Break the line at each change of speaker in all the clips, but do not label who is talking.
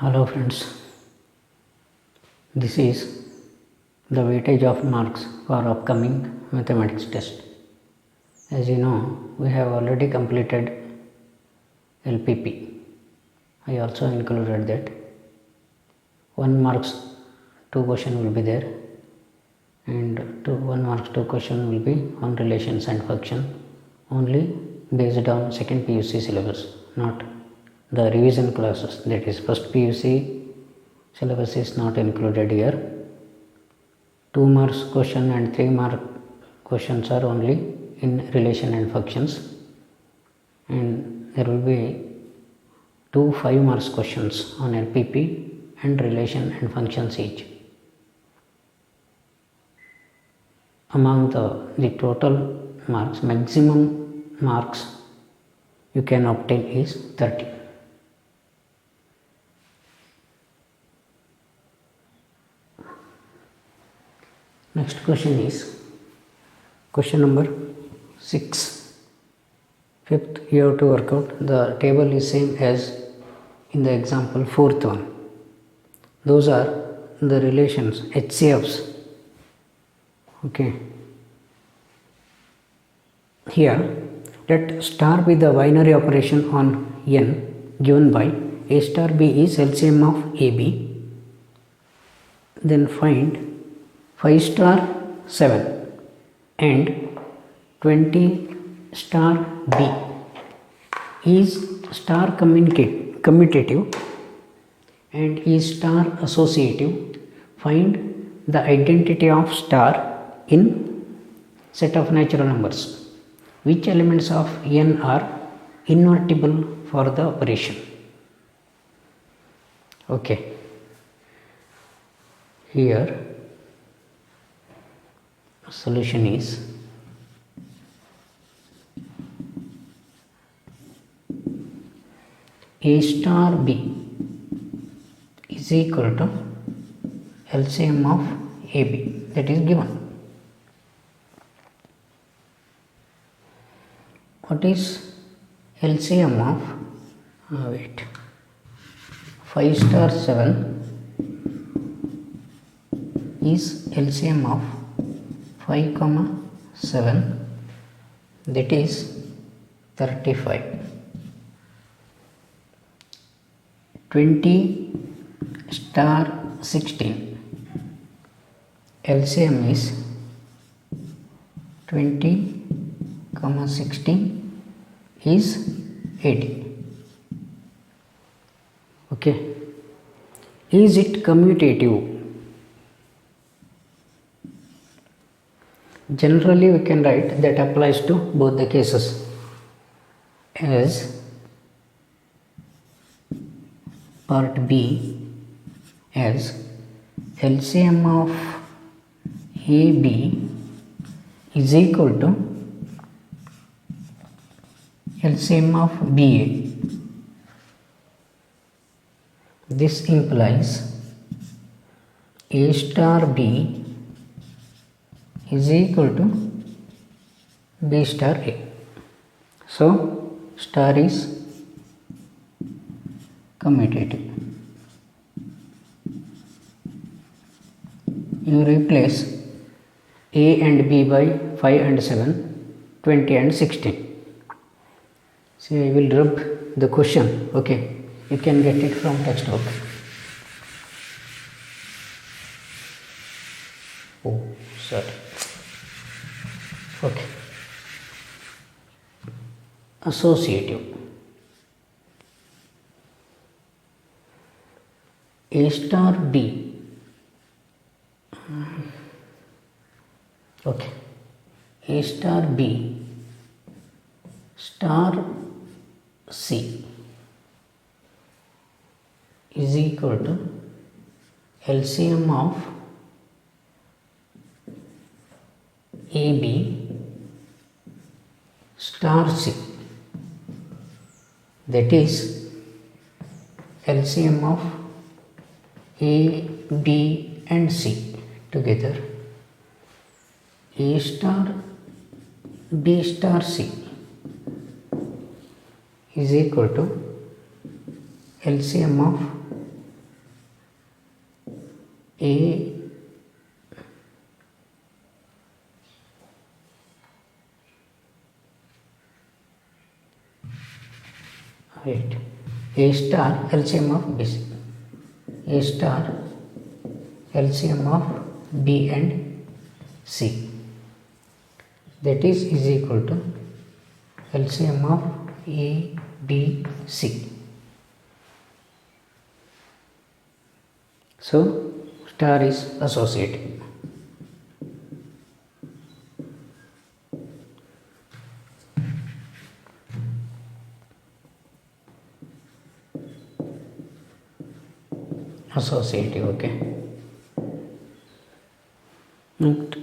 Hello friends, this is the weightage of marks for upcoming mathematics test. As you know, we have already completed LPP. I also included that. 1 marks 2 question will be there, and 1 marks 2 question will be on relations and function only based on second PUC syllabus, not the revision classes. That is, first PUC syllabus is not included here. 2 marks question and 3 mark questions are only in relation and functions, and there will be 2 5 marks questions on LPP and relation and functions each. Among the total marks, maximum marks you can obtain is 30. Next question is question number 6. Fifth, you have to work out. The table is same as in the example 4th one. Those are the relations, HCFs. Okay. Here, let star be the binary operation on n given by a star b is LCM of AB. Then find 5 star 7 and 20 star B is star commutative and is star associative. Find the identity of star in set of natural numbers. Which elements of n are invertible for the operation? Okay. Here solution is A star B is equal to LCM of AB, that is given. What is LCM of 5 star 7 is LCM of 5 7, that is 35. 20 star 16 LCM is 20 16 is 80. Okay. Is it commutative? Generally we can write that applies to both the cases as part B as LCM of AB is equal to LCM of BA. This implies A star B is equal to B star A. So star is commutative. You replace A and B by 5 and 7, 20 and 16. See, I will rub the question. Okay, you can get it from textbook. Oh, sorry. Okay. Associative. A star B. Okay. A star B star C is equal to LCM of AB star C, that is LCM of A, B and C together. A star B star C is equal to LCM of A star LCM of B. A star LCM of B and C, that is equal to LCM of A, B, C. So star is associative. Associative, okay. Next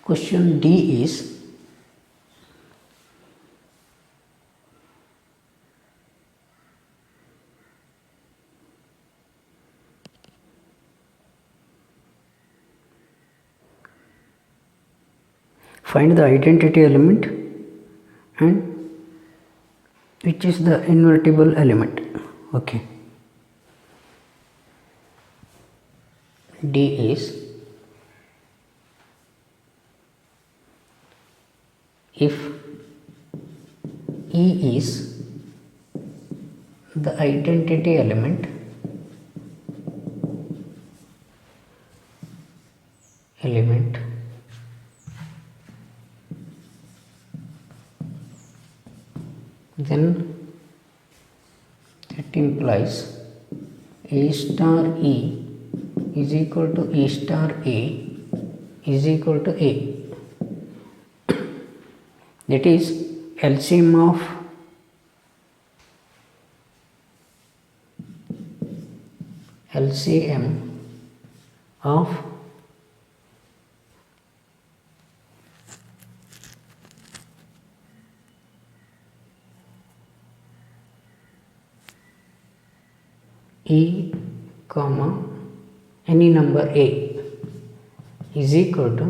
question D is find the identity element and which is the invertible element. Okay. D is if E is the identity element then that implies A star E is equal to E star A is equal to A. That is LCM of E comma any number A is equal to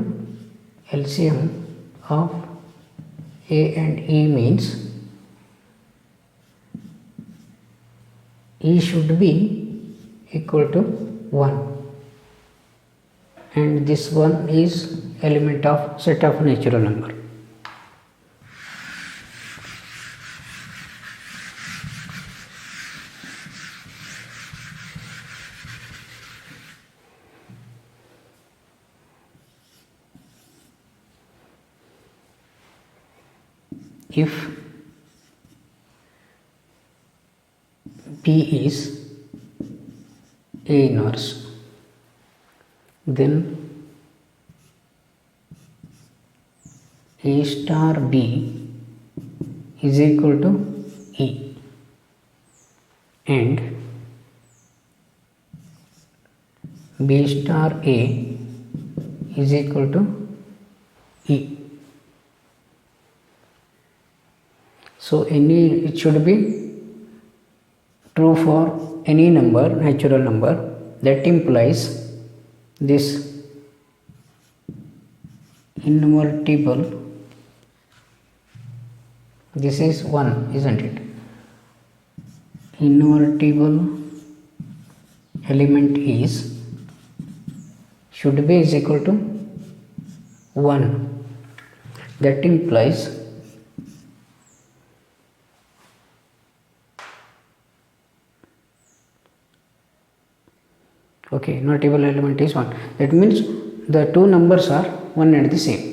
LCM of A and E means E should be equal to 1 and this one is element of set of natural number. If B is A inverse, then A star B is equal to E and B star A is equal to E. So it should be true for any number, natural number. That implies this invertible, this is 1, isn't it? Invertible element should be is equal to 1. That implies okay, invertible element is 1. That means the two numbers are one and the same.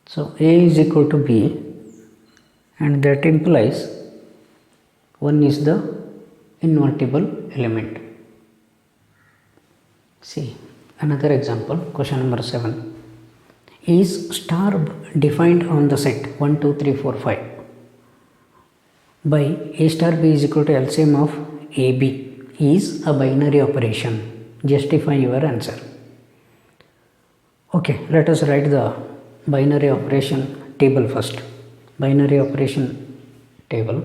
So A is equal to B and that implies 1 is the invertible element. See another example, question number 7. Is star defined on the set 1, 2, 3, 4, 5 by A star B is equal to LCM of AB is a binary operation. Justify your answer. Okay, let us write the binary operation table first. Binary operation table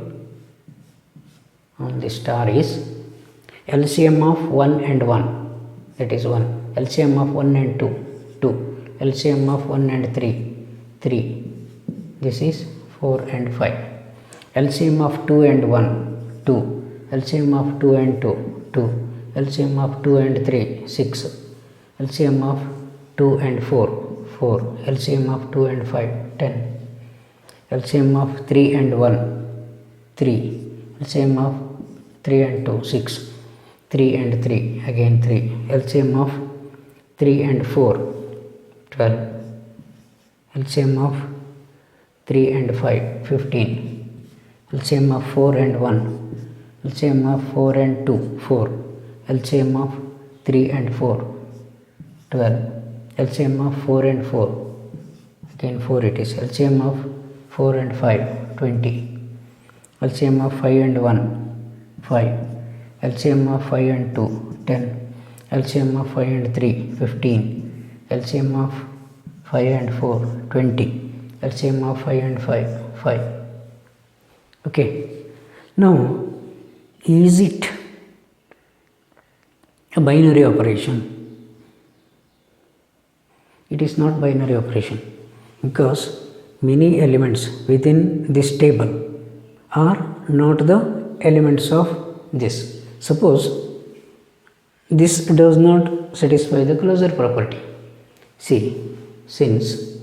on the star is LCM of 1 and 1, that is 1. LCM of 1 and 2, 2. LCM of 1 and 3, 3. This is 4 and 5. LCM of 2 and 1, 2. LCM of 2 and 2, 2. LCM of 2 and 3, 6. LCM of 2 and 4, 4. LCM of 2 and 5, 10. LCM of 3 and 1, 3. LCM of 3 and 2, 6. 3 and 3, again 3. LCM of 3 and 4, 12. LCM of 3 and 5, 15. LCM of 4 and 1. LCM of 4 and 2, 4. LCM of 3 and 4, 12. LCM of 4 and 4, again 4 it is. LCM of 4 and 5, 20. LCM of 5 and 1, 5. LCM of 5 and 2, 10. LCM of 5 and 3, 15. LCM of 5 and 4, 20. LCM of 5 and 5, 5. Okay. Now, is it a binary operation? It is not binary operation, because many elements within this table are not the elements of this. Suppose this does not satisfy the closure property. See, since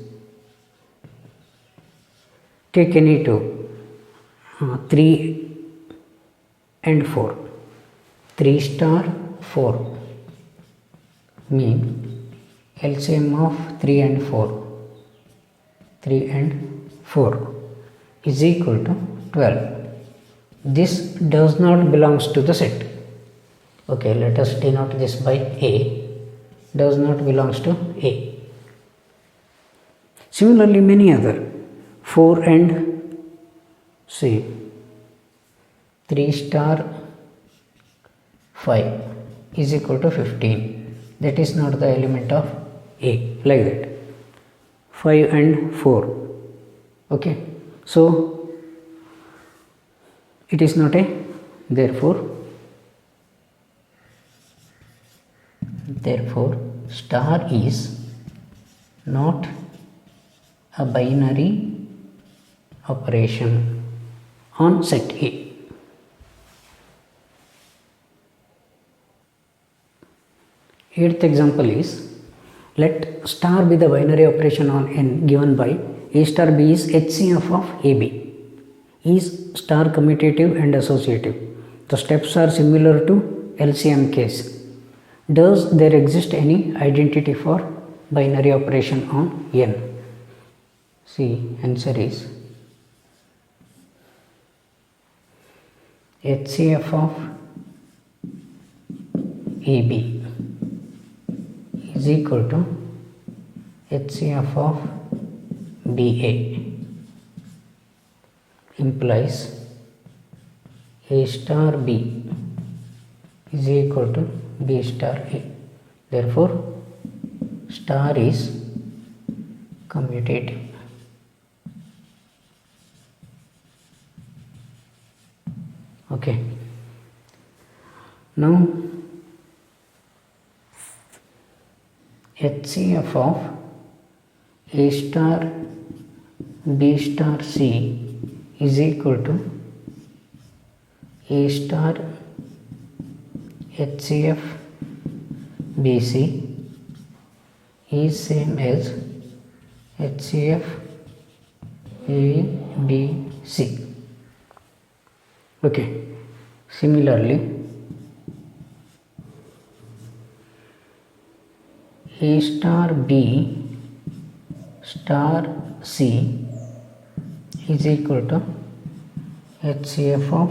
take any two, 3 and 4, 3 star 4 mean LCM of 3 and 4, 3 and 4 is equal to 12. This does not belongs to the set. Okay, let us denote this by A. Does not belongs to A. Similarly, many other 4 and say 3 star 5 is equal to 15. That is not the element of A, like that. 5 and 4. Okay, so it is not a, therefore star is not a binary operation on set A. Eighth example is, let star be the binary operation on n given by A star B is HCF of AB. Is star commutative and associative? The steps are similar to LCM case. Does there exist any identity for binary operation on n? See, answer is HCF of AB is equal to HCF of BA, implies A star B is equal to B star A. Therefore, star is commutative. Okay. Now, HCF of A star B star C is equal to A star HCF BC is same as HCF ABC. Okay. Similarly, A star B star C is equal to HCF of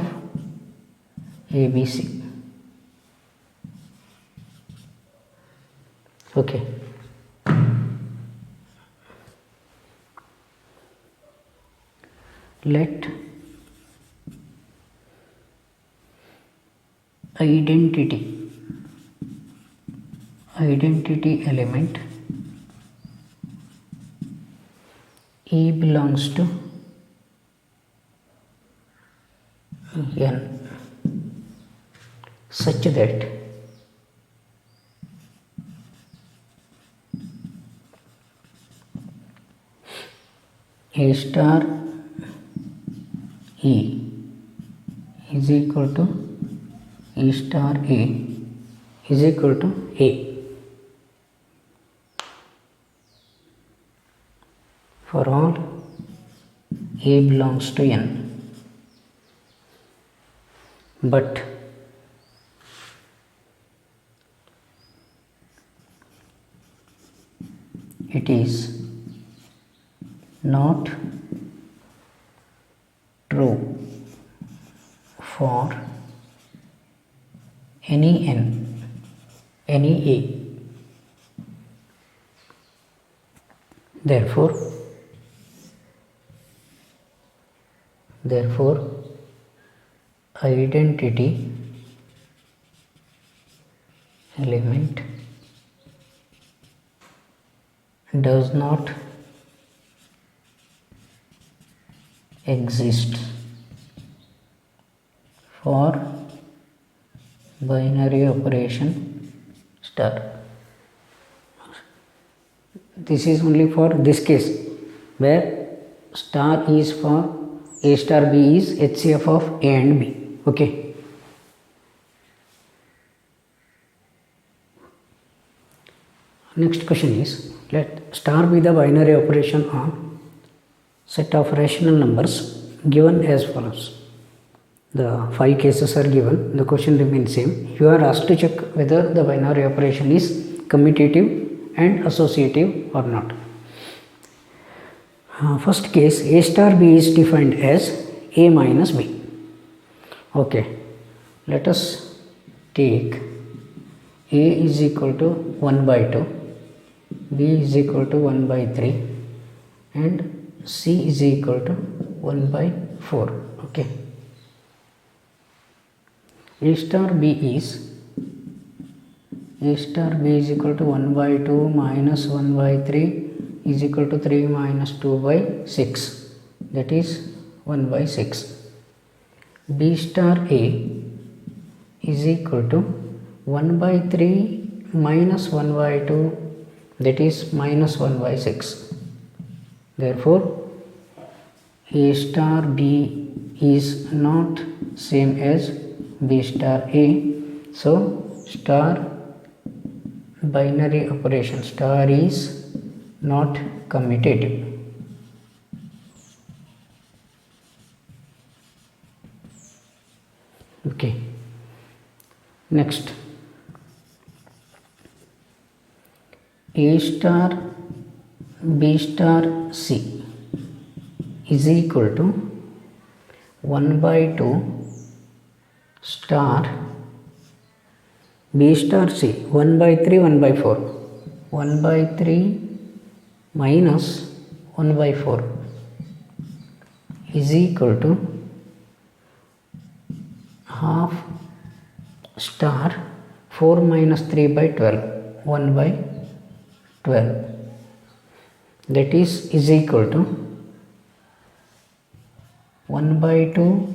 ABC. Okay. Let identity element E belongs to n such that A star E is equal to E star A is equal to A. all A belongs to N, but it is not true for any N, any A. Therefore, identity element does not exist for binary operation star. This is only for this case where star is for A star B is HCF of A and B. Okay. Next question is, let star be the binary operation on set of rational numbers given as follows. The 5 cases are given. The question remains same. You are asked to check whether the binary operation is commutative and associative or not. First case, A star B is defined as A minus B. Okay, let us take A is equal to 1 by 2, B is equal to 1 by 3 and C is equal to 1 by 4. Okay, A star B is equal to 1 by 2 minus 1 by 3 is equal to 3 minus 2 by 6, that is 1 by 6. B star A is equal to 1 by 3 minus 1 by 2, that is minus 1 by 6. Therefore, A star B is not same as B star A. So, star binary operation star is not commutative. Okay. Next, A star B star C is equal to 1 by 2 star B star C 1 by 3 1 by 4, 1 by 3 minus 1 by 4 is equal to half star 4 minus 3 by 12, 1 by 12, that is equal to 1 by 2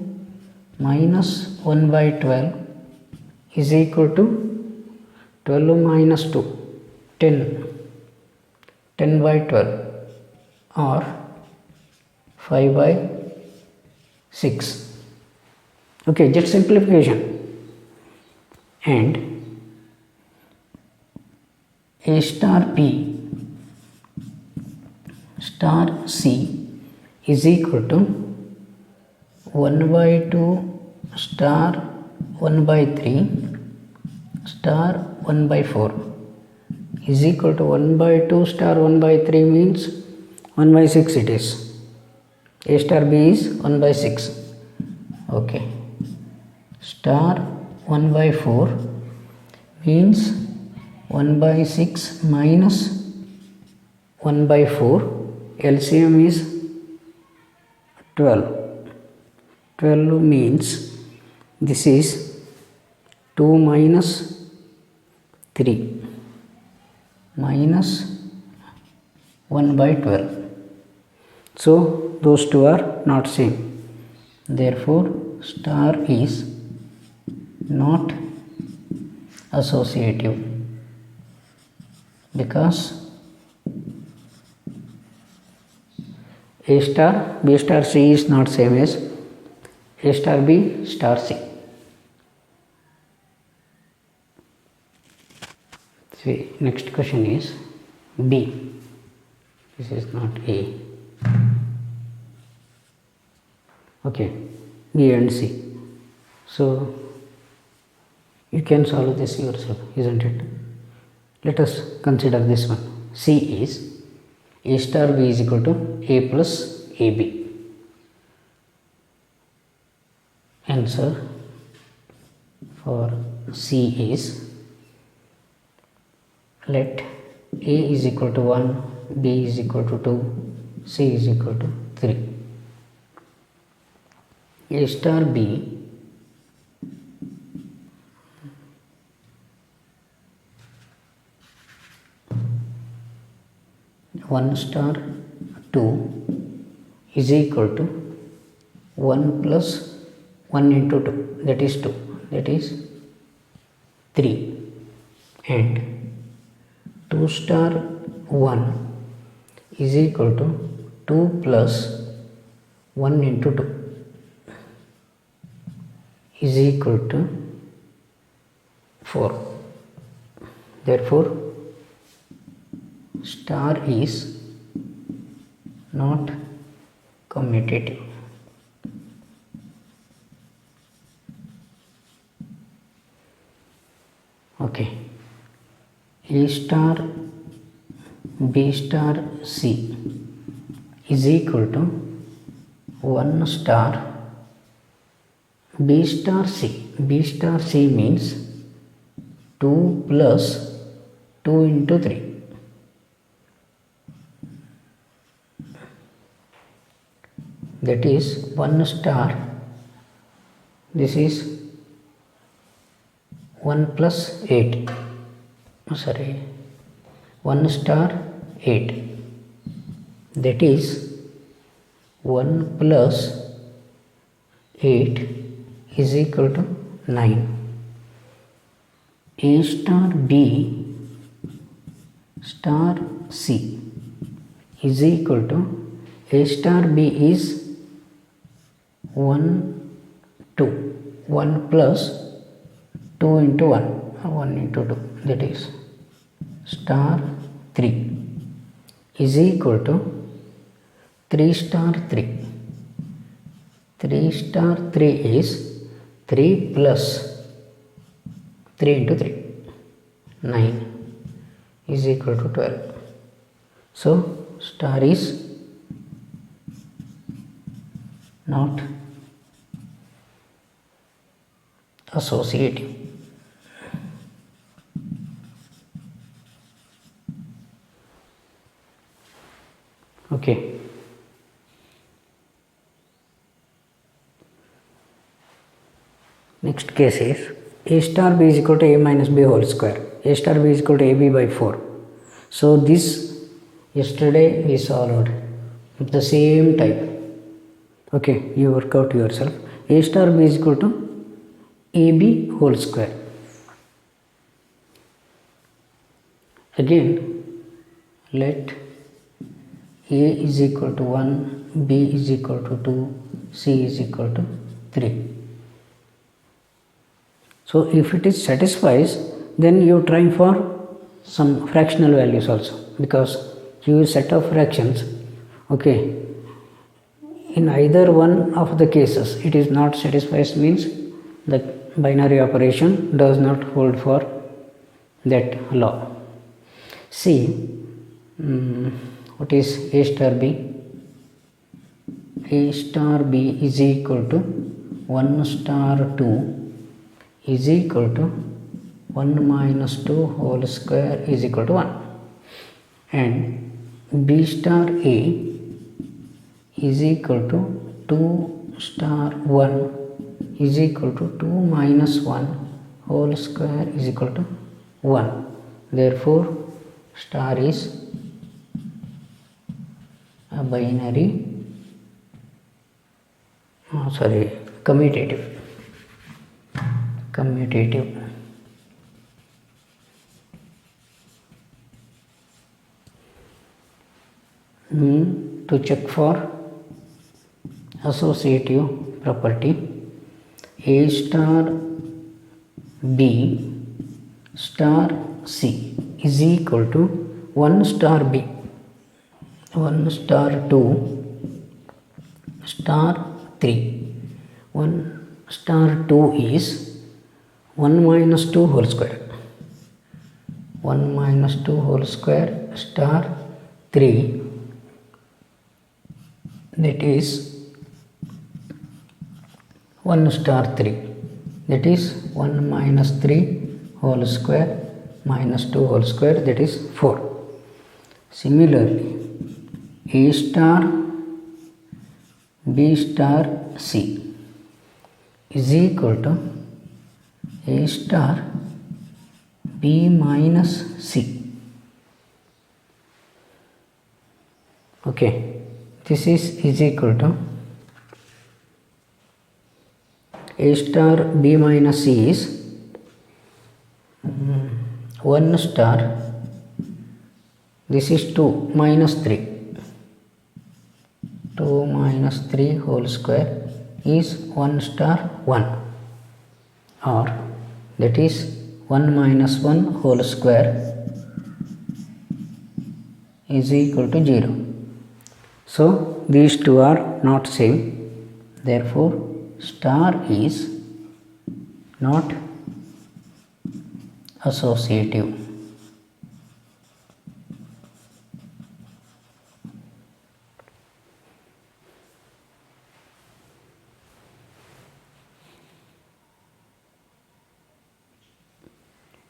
minus 1 by 12 is equal to 12 minus 2, 10 by 12 or 5 by 6. Okay, just simplification. And A star B star C is equal to 1 by 2 star 1 by 3 star 1 by 4 is equal to 1 by 2 star 1 by 3 means 1 by 6 it is. A star B is 1 by 6. Okay. Star 1 by 4 means 1 by 6 minus 1 by 4. LCM is 12. 12 means this is 2 minus 3 minus 1 by 12. So those two are not same. Therefore, star is not associative because A star B star C is not same as A star B star C. See, next question is B. This is not A. Okay, B and C. So you can solve this yourself, isn't it? Let us consider this one. C is A star B is equal to A plus AB. Answer for C is, let A is equal to 1, B is equal to 2, C is equal to 3. A star B one star 2 is equal to 1 plus 1 into 2, that is 2, that is 3, and 2 star 1 is equal to 2 plus 1 into 2 is equal to 4. Therefore, star is not commutative. Okay, A star B star C is equal to 1 star B star C. B star C means 2 plus 2 into 3. That is 1 star, this is 1 plus 8, sorry, 1 star 8, that is 1 plus 8 is equal to 9. A star B star C is equal to, A star B is 1 2, 1 plus 2 into 1 into 2, that is star 3 is equal to 3 star 3. 3 star 3 is 3 plus 3 into 3, 9 is equal to 12. So star is not associative. Okay. Next case is A star B is equal to A minus B whole square. A star B is equal to AB by 4. So this yesterday we solved with the same type. Okay, you work out yourself. A star B is equal to AB whole square. Again, let A is equal to 1, B is equal to 2, C is equal to 3. So if it is satisfies, then you try for some fractional values also, because you use set of fractions. Okay, in either one of the cases it is not satisfies, means the binary operation does not hold for that law. See, what is A star B? A star B is equal to 1 star 2 is equal to 1 minus 2 whole square is equal to 1, and B star A is equal to 2 star 1 is equal to 2 minus 1 whole square is equal to 1. Therefore, star is a binary, commutative. To check for associative property, A star B star C is equal to 1 star B, 1 star 2 star 3. 1 star 2 is 1 minus 2 whole square. 1 minus 2 whole square star 3, that is 1 star 3, that is 1 minus 3 whole square minus 2 whole square, that is 4. Similarly, A star B star C is equal to A star B minus C. Okay, this is equal to A star B minus C is 1 star, this is 2 minus 3, 2 minus 3 whole square is 1 star 1, or that is 1 minus 1 whole square is equal to 0. So these two are not same, therefore star is not associative.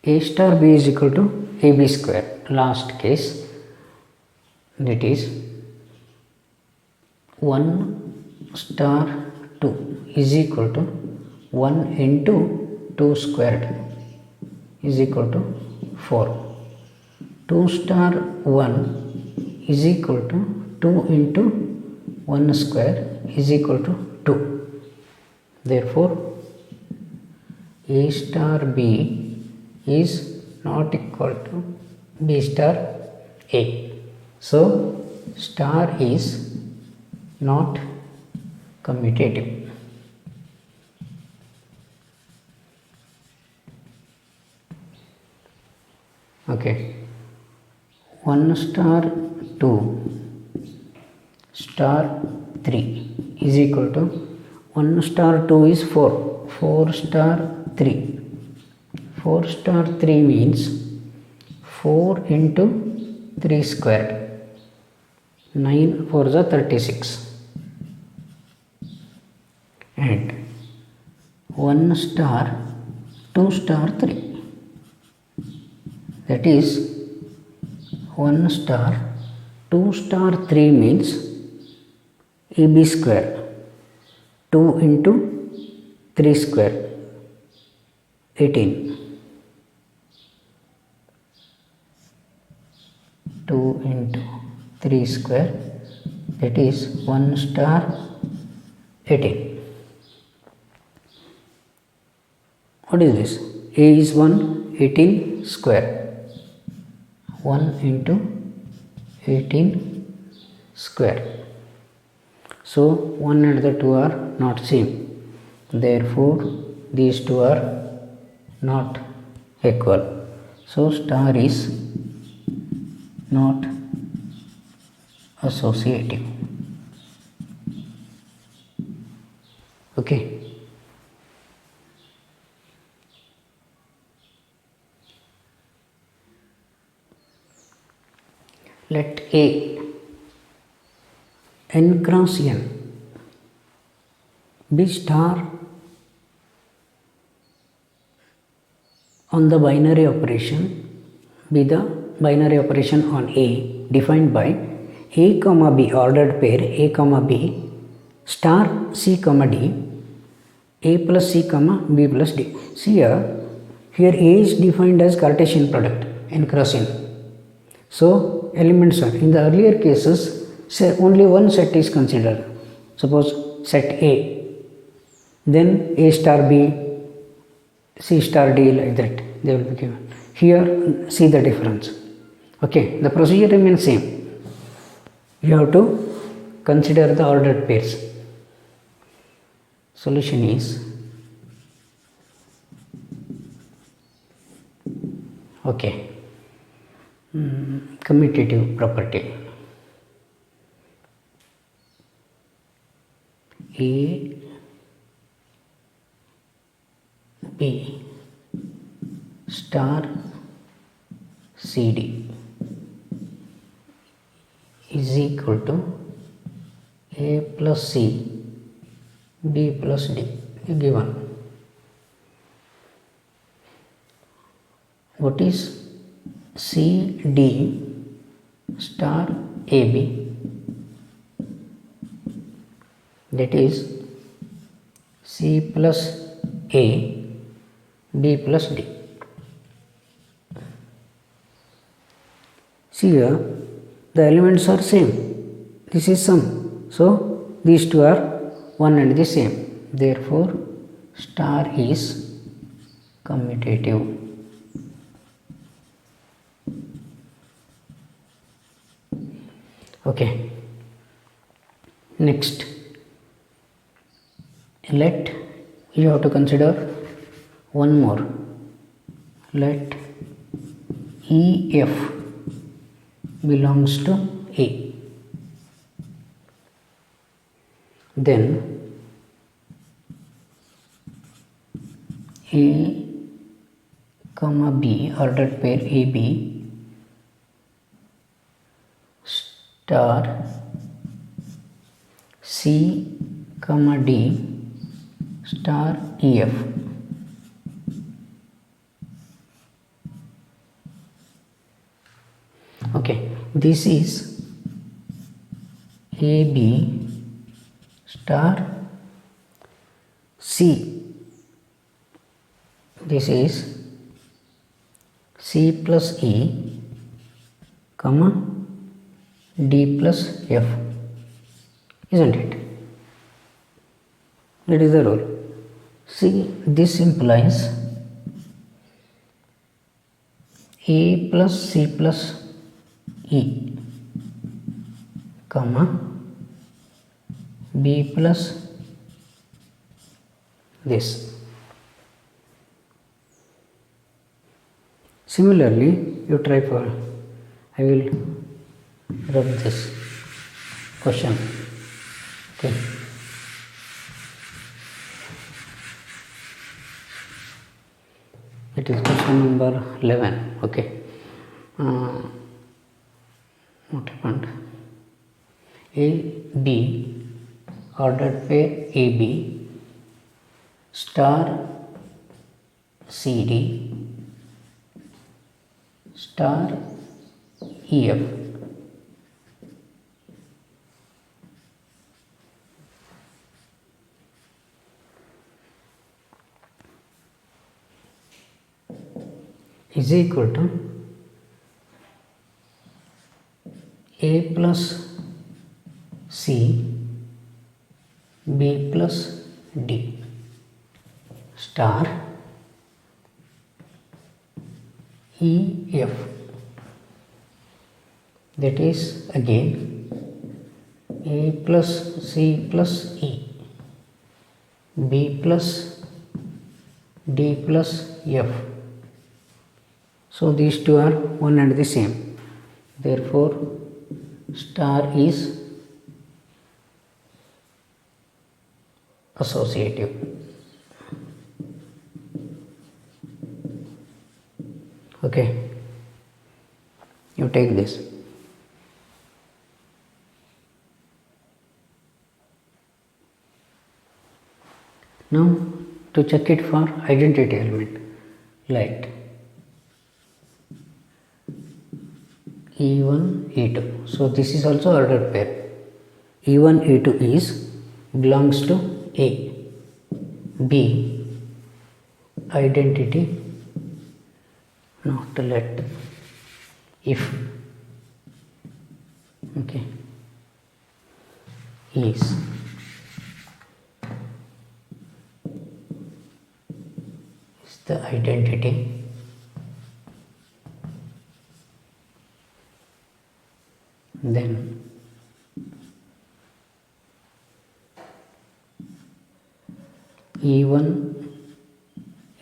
A star B is equal to AB square, last case, that is 1 star 2 is equal to 1 into 2 squared is equal to 4. 2 star 1 is equal to 2 into 1 square is equal to 2. Therefore, A star B is not equal to B star A. So, star is not commutative. Okay, 1 star 2 star 3 is equal to 1 star 2 is 4, 4 star 3, 4 star 3 means 4 into 3 squared, 9 4 is 36, and 1 star 2 star 3, that is 1 star 2 star 3 means AB square, 2 into 3 square, 18, 2 into 3 square, that is 1 star 18. What is this? A is 1, 18 square, 1 into 18 square. So 1 and the 2 are not same, therefore these two are not equal. So star is not associative. Okay. Let A n cross n be star on the binary operation, be the binary operation on A defined by A comma B ordered pair A comma B star C comma D, A plus C comma B plus D. See here A is defined as Cartesian product n cross n. So elements are, in the earlier cases, say only one set is considered. Suppose set A, then A star B, C star D, like that they will be given. Here see the difference. Okay, the procedure remains same. You have to consider the ordered pairs. Solution is okay. Commutative property. A B star CD is equal to A plus C B plus D given. What is CD star AB? That is C plus A B plus D. See here, the elements are same. This is sum. So these two are one and the same. Therefore, star is commutative. Okay. Next, let you have to consider one more. Let EF belongs to A. Then A comma B, ordered pair AB star C comma D star EF. Okay, this is AB star C. This is C plus E comma D plus F, isn't it? That is the rule. See, this implies A plus C plus E comma B plus this. Similarly, you try for, I will rub this question. Okay. It is question number 11. Okay. What happened? AB ordered pair AB star CD star EF. Is equal to A plus C B plus D star EF. That is again A plus C plus E B plus D plus F. So these two are one and the same. Therefore, star is associative. Okay, you take this. Now to check it for identity element, let E1 E2. So this is also ordered pair. E1 E2 is belongs to A. B identity, not let, if, okay, is the identity then E1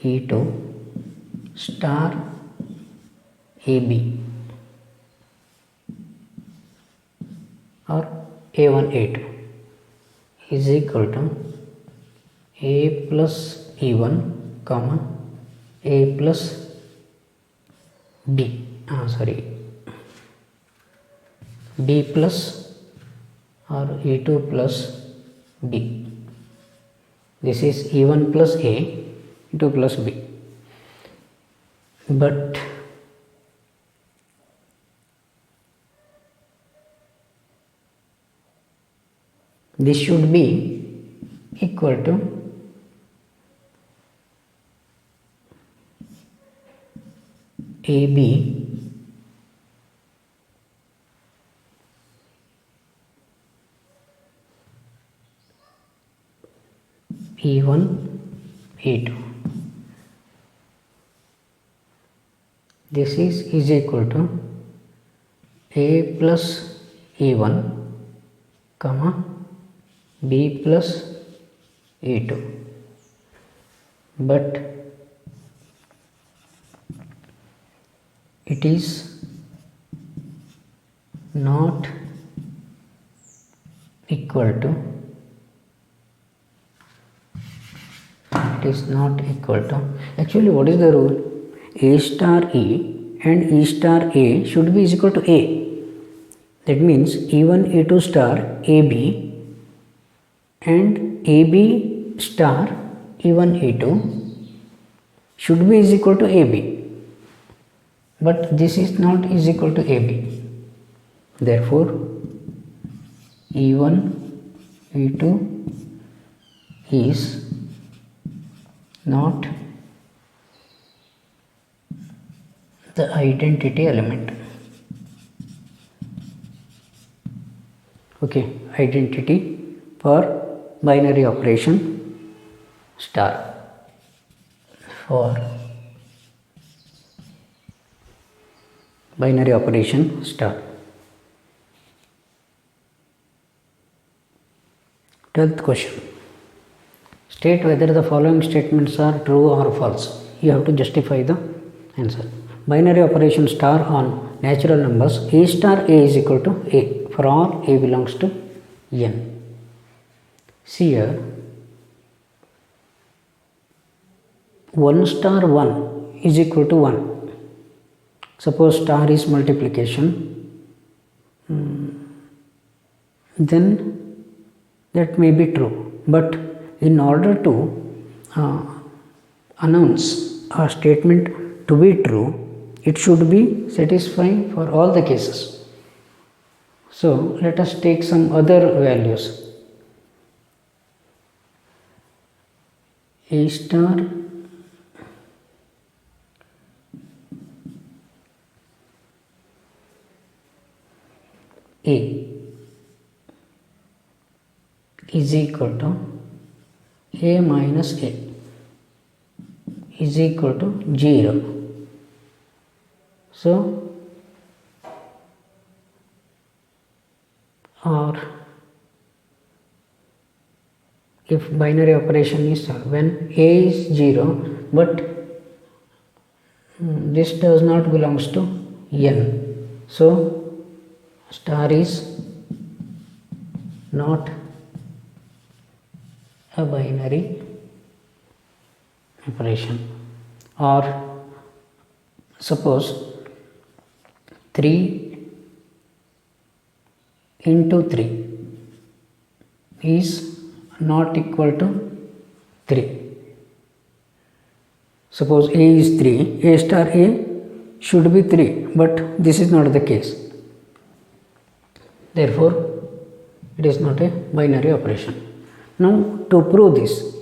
E2 star AB or A1 A2 is equal to a plus e1 comma a plus b b plus or e2 plus b. This is e1 plus a, e2 plus b, but this should be equal to AB E1 E2. This is equal to A plus E1 comma B plus E2, but it is not equal to actually what is the rule? A star E and E star A should be is equal to A. That means E1 E2 star AB and AB star E1 E2 should be is equal to AB, but this is not is equal to AB. Therefore E1 E2 is not the identity element. Okay, identity for binary operation star. For binary operation star. 12th question. State whether the following statements are true or false. You have to justify the answer. Binary operation star on natural numbers, A star A is equal to A for all A belongs to N. See here, 1 star 1 is equal to 1. Suppose star is multiplication, then that may be true, but in order to announce a statement to be true, it should be satisfying for all the cases. So let us take some other values. A star A is equal to A minus A is equal to 0. So, or if binary operation is when A is 0, but this does not belongs to N. So, star is not a binary operation. Or suppose 3 into 3 is not equal to 3. Suppose A is 3, A star A should be 3, but this is not the case. Therefore, it is not a binary operation. Now, to prove this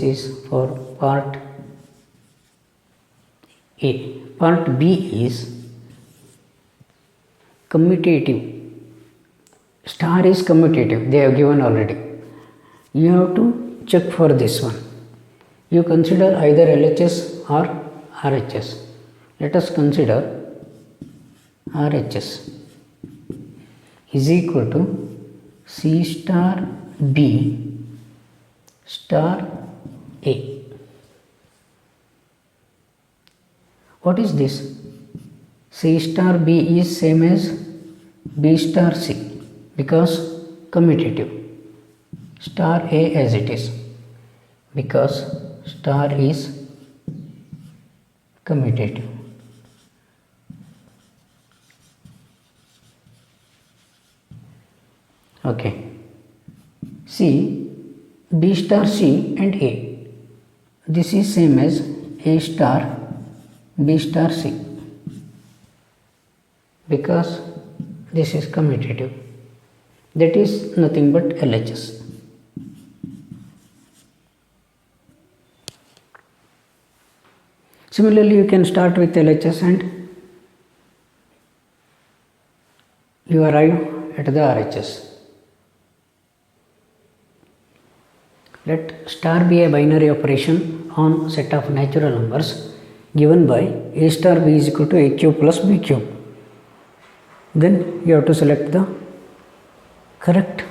is for part A. Part B is commutative. Star is commutative, they have given already. You have to check for this one. You consider either LHS or RHS. Let us consider RHS is equal to C star B star A. What is this? C star B is same as B star C because commutative. Star A as it is, because star is commutative. Okay. C, B star C and A. This is same as A star B star C, because this is commutative. That is nothing but LHS. Similarly, you can start with LHS and you arrive at the RHS. Let star be a binary operation on set of natural numbers given by A star B is equal to A cube plus B cube. Then you have to select the correct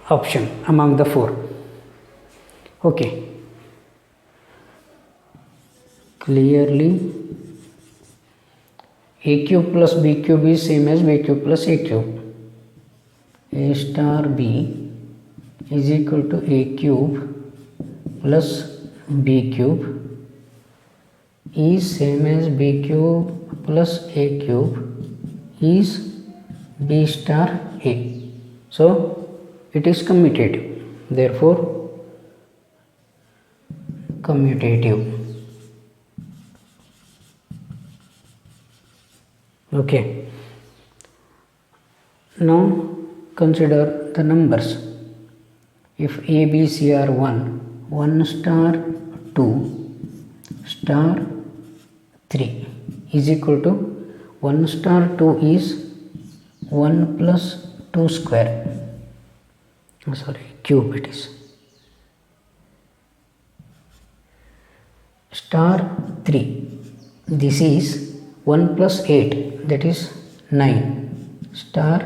option among the four. Okay. Clearly, A cube plus B cube is same as B cube plus A cube. A star B is equal to A cube plus B cube is same as B cube plus A cube is B star A. So it is commutative. Therefore, commutative. Okay. Now consider the numbers. If A, B, C are 1 star 2 star 3 is equal to 1 star 2 is 1 plus 2 square. Cube it is. Star 3, this is 1 plus 8, that is 9. Star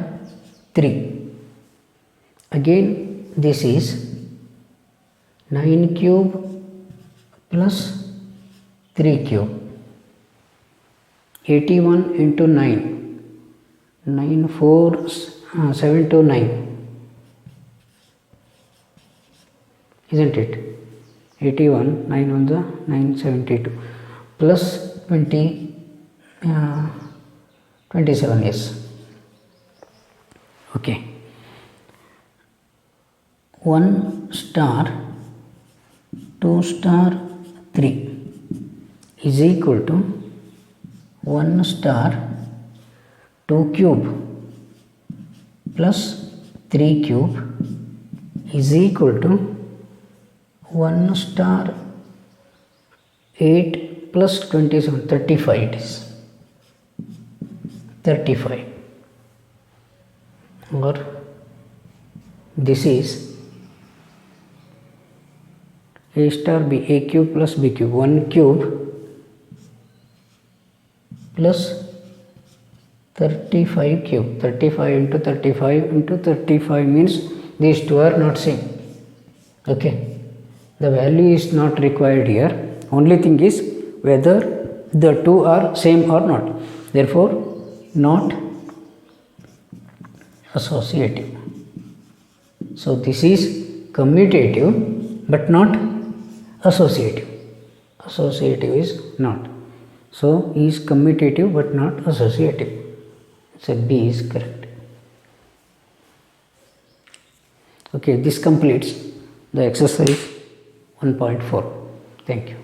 3. Again, this is 9 cube plus 3 cube. 81 into 9. 9 4 7 to 9. Isn't it? 81, 9 on the 972 plus 27, yes. Okay. 1 star 2 star 3 is equal to 1 star 2 cube plus 3 cube is equal to 1 star 8 plus 27, 35 it is. 35. Or this is A star B, A cube plus B cube, 1 cube plus 35 cube. 35 into 35 into 35 means these two are not same. Okay. The value is not required here. Only thing is whether the two are same or not. Therefore, not associative. So this is commutative but not associative. Associative is not. So is commutative but not associative. So B is correct. Okay, this completes the exercise 1.4. Thank you.